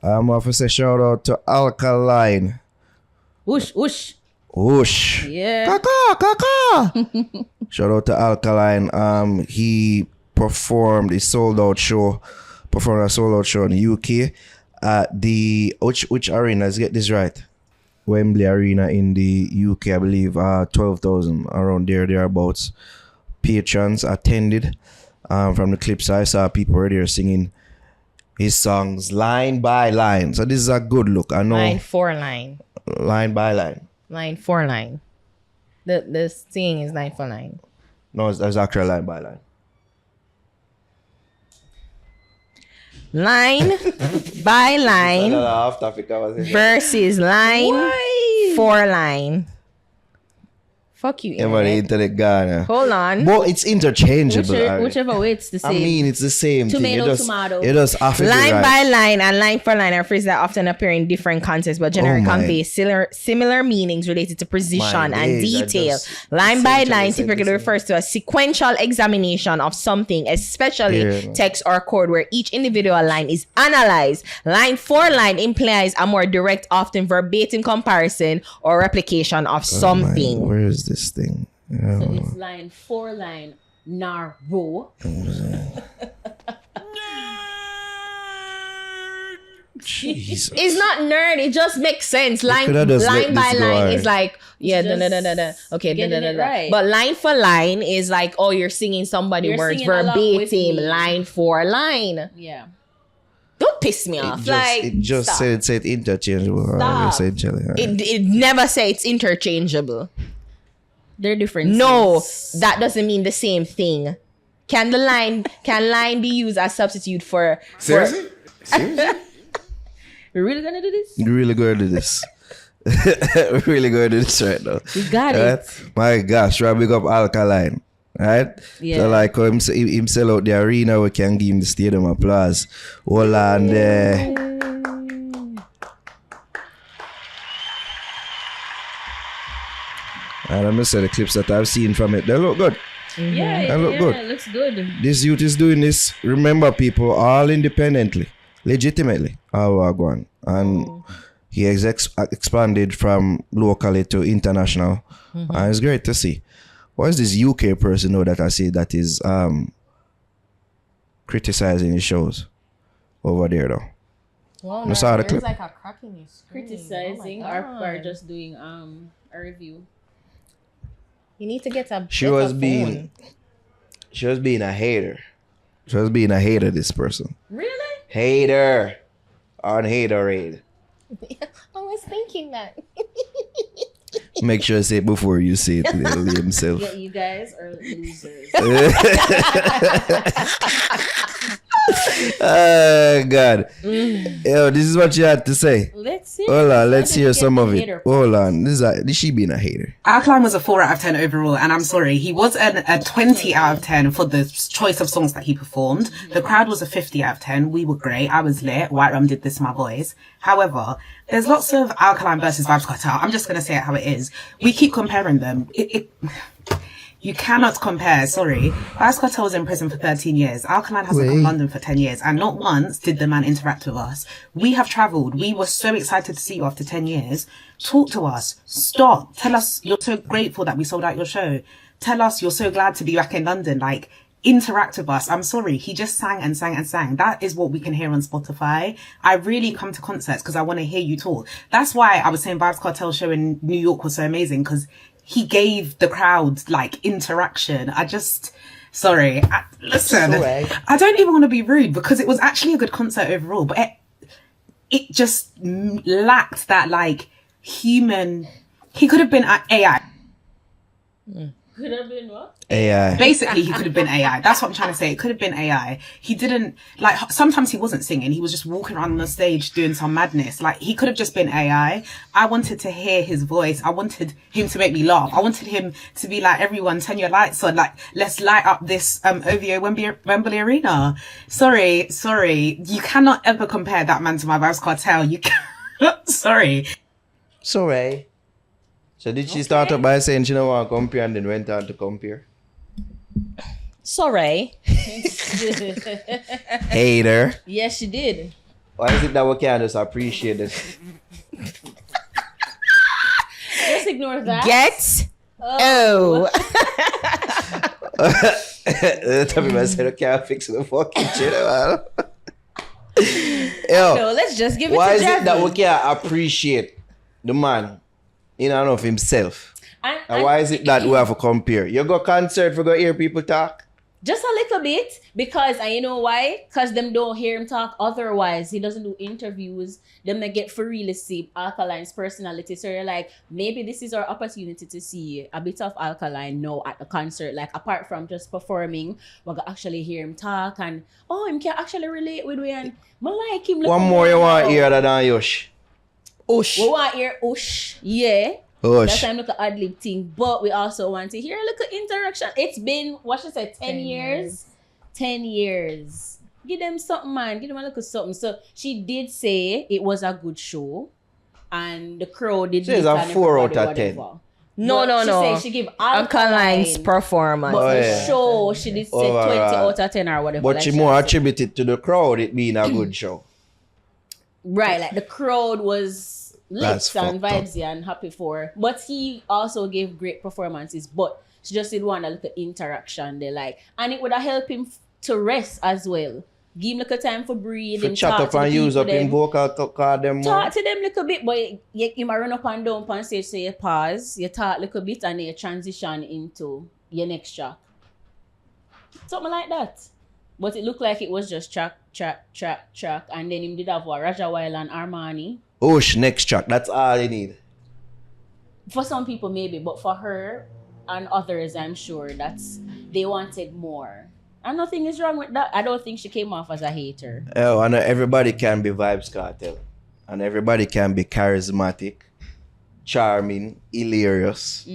I'm off to say shout out to Alkaline. Whoosh, whoosh. Whoosh. Yeah. Kaka. Shout out to Alkaline. He performed a sold out show in the UK at the which arena? Let's get this right. Wembley Arena in the UK, I believe. 12,000 around thereabouts. Patrons attended. From the clips I saw, people were there singing his songs line by line. So this is a good look. I know. Line for line. Line by line. Line for line. The singing is line for line. No, it's actually line by line. Line by line versus line for line. Fuck you, internet Ghana. Hold on. But it's interchangeable. Whichever way, it's the same. I mean, it's the same tomato, thing. Tomato. It does line by line and line for line are phrases that often appear in different contexts but generally convey similar meanings related to precision and detail. Line by line typically refers to a sequential examination of something, especially text or code, where each individual line is analyzed. Line for line implies a more direct, often verbatim comparison or replication of something. Where is this thing? So it's line for line, narrow. Jesus. It's not nerd. It just makes sense. Line by line is like, yeah, okay, right. But line for line is like, oh, you're singing somebody words verbatim, line for line. Yeah. Don't piss me off. It just said interchangeable. It never said it's interchangeable. They're different. No, that doesn't mean the same thing. Can line be used as substitute for Seriously? We're really gonna do this? We're really going to do this. We're really going to do this right now. We got it. My gosh, try to big up Alkaline. Right? Yeah. So like him sell out the arena, we can give him the stadium applause. Hold on there. And I'm gonna say the clips that I've seen from it, they look good. Yeah, they look good. It looks good. This youth is doing this, remember people, all independently, legitimately, all are going. And he has expanded from locally to international. And it's great to see. What is this UK person though that I see that is criticizing his shows over there though? Well, there's like a crack in his screen. Criticizing or just doing a review. You need to get a She was being a hater. She was being a hater, this person. Really? Hater. On haterade. I was thinking that. Make sure I say it before you say it to himself. Yeah, you guys are losers. Oh God. Yo, this is what you had to say. Let's see. Hold on, let's hear some of it. Hold on. This she being a hater. Alkaline was a 4 out of 10 overall, and I'm sorry, he was a 20 out of 10 for the choice of songs that he performed. The crowd was a 50 out of 10. We were great. I was lit. White Rum did this to my voice. However, there's lots of Alkaline versus Vybz Kartel. I'm just going to say it how it is. We keep comparing them. You cannot compare, sorry. Vybz Kartel was in prison for 13 years. Alkaline hasn't come to London for 10 years. And not once did the man interact with us. We have travelled. We were so excited to see you after 10 years. Talk to us. Stop. Tell us you're so grateful that we sold out your show. Tell us you're so glad to be back in London. Like, interact with us. I'm sorry. He just sang and sang and sang. That is what we can hear on Spotify. I really come to concerts because I want to hear you talk. That's why I was saying Vybz Kartel show in New York was so amazing, because he gave the crowd like interaction. Listen, I don't even want to be rude because it was actually a good concert overall, but it just lacked that like human. He could have been AI. Could have been what? AI. Basically, he could have been AI. That's what I'm trying to say. It could have been AI. He didn't, like, sometimes he wasn't singing. He was just walking around on the stage doing some madness. Like, he could have just been AI. I wanted to hear his voice. I wanted him to make me laugh. I wanted him to be like, everyone, turn your lights on. Like, let's light up this OVO Wembley Arena. Sorry. You cannot ever compare that man to my Vybz Kartel. You can't. Sorry. Sorry. So did she start up by saying she don't want to compare and then went on to compare? Sorry. Hater. Yes, she did. Why is it that we can't just appreciate this? Just ignore that. Get oh. Tell me, I said, I can't fix the fucking shit, man. Yo, No, let's just give it why to is it that Jeffy. we can't appreciate the man in and of himself? And why is it that we have to compare? You go concert for go hear people talk? Just a little bit, because and you know why? Because them don't hear him talk. Otherwise, he doesn't do interviews. Them they get for real see Alkaline's personality. So you're like, maybe this is our opportunity to see a bit of Alkaline now at the concert. Like apart from just performing, we can actually hear him talk and him can actually relate with we and I like him. One more you want to hear other than Yosh? Ush. We want to hear Ush, yeah. Hush. That time look at ad lib thing, but we also want to hear a little interaction. It's been what she said, 10 years. 10 years. Give them something, man. Give them a little something. So she did say it was a good show, and the crowd did. She's a 4 out of 10. No. She said she give Alkaline's performance. but the yeah. show she did say 20 Overall. out of 10 or whatever. But like she she more said. attributed to the crowd, it being a good show. Right, like the crowd was That's lit and fucked up. vibesy and happy for. But he also gave great performances. But she just did want a little interaction there, like, and it would have helped him to rest as well. Give him little time for breathe. For him chat talk up to the and use people up in them. vocal card them more. Talk to them little bit, but you might run up and down on stage, so you pause, you talk little bit, and then you transition into your next track. Something like that. But it looked like it was just track, and then him did have what, Raja Weil and Armani. Hush, next track. That's all you need. For some people maybe, but for her and others, I'm sure they wanted more. And nothing is wrong with that. I don't think she came off as a hater. Oh, and everybody can be Vibes Cartel. And everybody can be charismatic, charming, hilarious,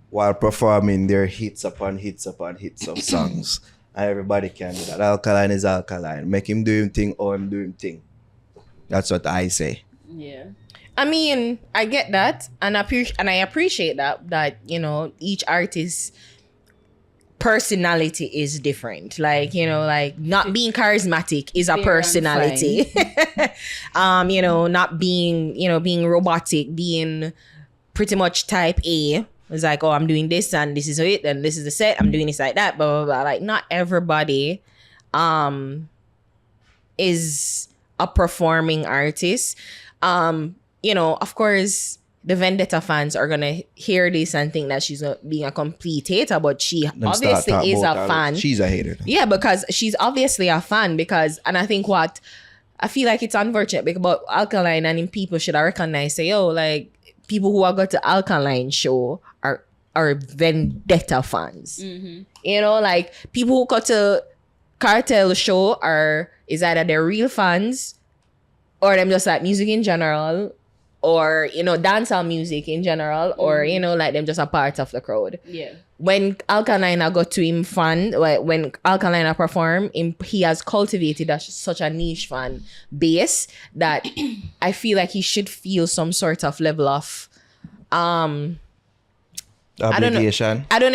while performing their hits upon hits upon hits of songs. And everybody can do that. Alkaline is Alkaline. Make him do him thing or him do him thing. That's what I say. Yeah. I mean, I get that, and I appreciate that you know, each artist's personality is different. Like, you know, like not being charismatic is a Fair and personality. You know, not being, you know, being robotic, being pretty much type A. It's like, oh, I'm doing this and this is it and this is the set. I'm doing this like that, blah, blah, blah. Like, not everybody is a performing artist. You know, of course, the Vendetta fans are gonna hear this and think that she's being a complete hater, but she Them start obviously talk is a about her. fan. She's a hater. Yeah, because she's obviously a fan and I think what I feel like it's unfortunate because Alkaline and people should recognize, say, yo, like people who are got to Alkaline show are Vendetta fans. Mm-hmm. You know, like people who got to Cartel show is either they're real fans or them just like music in general, or, you know, dancehall music in general, or, you know, like them just a part of the crowd. Yeah. When Alkaline got to him fan, when Alkaline perform, he has cultivated such a niche fan base that I feel like he should feel some sort of level of Obligation I don't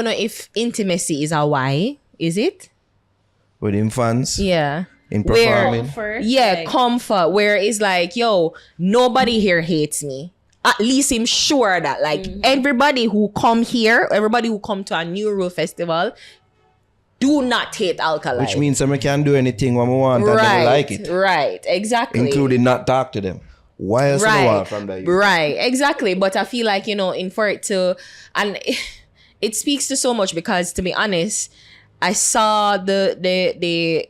know if intimacy is a why. Is it? with him fans. Yeah. In Where- performing. Comfort, Yeah, like, comfort, where it's like, yo, nobody here hates me. At least I'm sure that, like, everybody who come here, everybody who come to a New Rule Festival, do not hate Alkaline. Which means I can do anything when I want and they right, like it. right, exactly. Including not talk to them. Why else do I want from the youth? Right, exactly. But I feel like, you know, for it to, and it speaks to so much because, to be honest, I saw the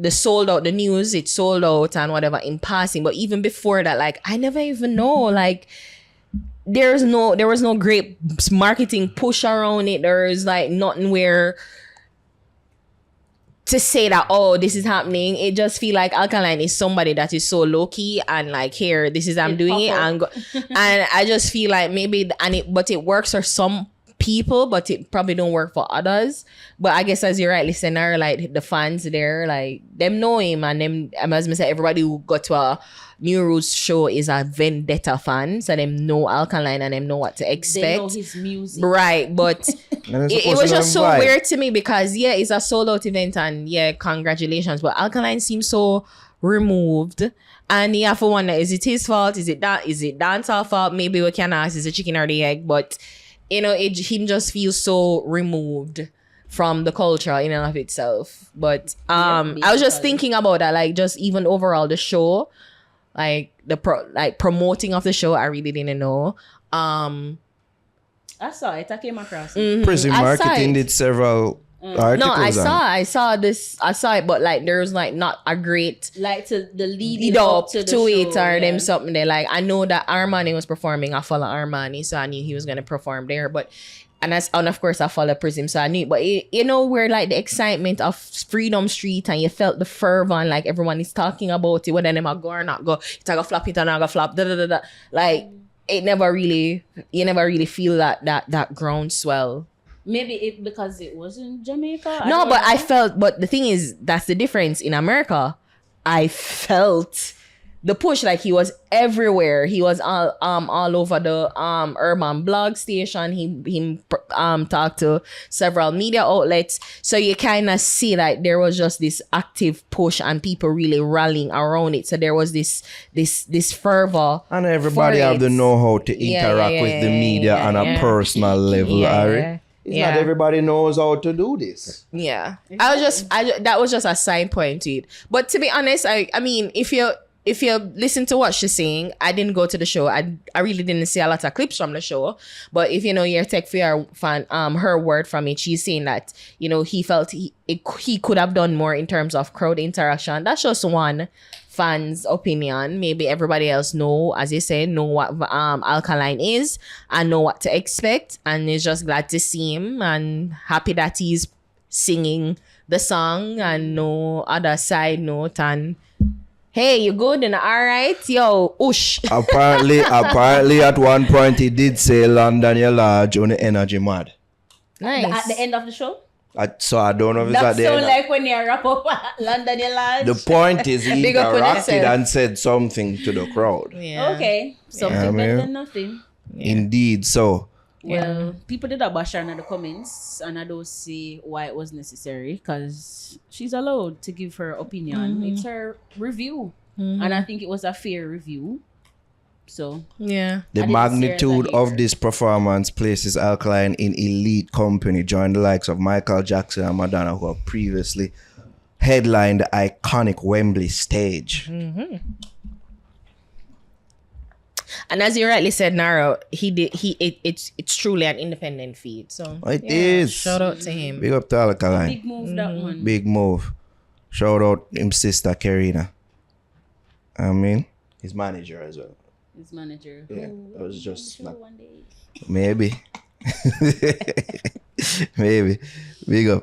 sold out, the news, it sold out and whatever in passing. But even before that, like, I never even know, like, there was no great marketing push around it. There is like nothing where to say that, oh, this is happening. It just feel like Alkaline is somebody that is so low key and like, here, this is I'm doing it, and and I just feel like maybe but it works for some people, but it probably don't work for others. But I guess as you're right, listener, like the fans there, like them know him, and them, as I said, everybody who got to a New Roots show is a Vendetta fan, so them know Alkaline and them know what to expect. they know his music. Right, but And it was just so weird to me because, yeah, it's a sold out event and, yeah, congratulations. But Alkaline seems so removed. And you have to wonder, is it his fault? Is it dancehall fault? Maybe we can ask, is it chicken or the egg? But, you know, him just feels so removed from the culture in and of itself. But I was just thinking about that, like, just even overall the show, like promoting of the show, I really didn't know. I saw it. I came across it. Mhm. Prison I saw Marketing it. did several articles. No, I on saw it, but like there's like not a great Like to the lead lead up to, the to it show, or yeah. them something there. Like I know that Armani was performing. I follow Armani, so I knew he was gonna perform there. But and of course I follow Prism, so I knew. But you know where like the excitement of Freedom Street and you felt the fervor and like everyone is talking about it, whether them a go or not go. It's like a flop, it and a flop. Da, da, da, da. Like you never really feel that groundswell. Maybe it because it was in Jamaica. No, but I felt, but the thing is, that's the difference. In America, I felt the push, like he was everywhere. He was all over the urban blog station. He talked to several media outlets. So you kind of see like there was just this active push and people really rallying around it. So there was this fervor. And everybody for have it. the know-how to Yeah, interact yeah, with the yeah, media yeah, on a yeah. personal level, Yeah, Ari. yeah. It's Yeah. not everybody knows how to do this. Yeah, that was just a side point to it. But to be honest, I mean, if you listen to what she's saying, I didn't go to the show. I really didn't see a lot of clips from the show. But if you know your tech fair fan, her word from it, she's saying that you know he felt he could have done more in terms of crowd interaction. That's just one fan's opinion. Maybe everybody else know, as you say, know what Alkaline is and know what to expect, and is just glad to see him and happy that he's singing the song and no other side note and hey, you good and all right? Yo, oosh. apparently at one point he did say London you're large on the energy mad. Nice. At the end of the show. So I don't know if it's That at the sound end. like when you wrap up London your lads. The point is he Big up on interacted yourself. and said something to the crowd. Yeah. Okay, something Yeah, better man. than nothing. Indeed, so Well, people did a bash her in the comments, and I don't see why it was necessary because she's allowed to give her opinion. It's her review, and I think it was a fair review. So Yeah. the I didn't see her as a magnitude of hater. this performance places Alkaline in elite company, joining the likes of Michael Jackson and Madonna, who have previously headlined the iconic Wembley stage. And as you rightly said, Naro, it's truly an independent feed. So It is. shout out to him. Big up to Alkaline. big move that one. Big move. Shout out him sister Karina. I mean, his manager as well. His manager. Yeah, who that was will just show not- one day. Maybe. Maybe. Big up.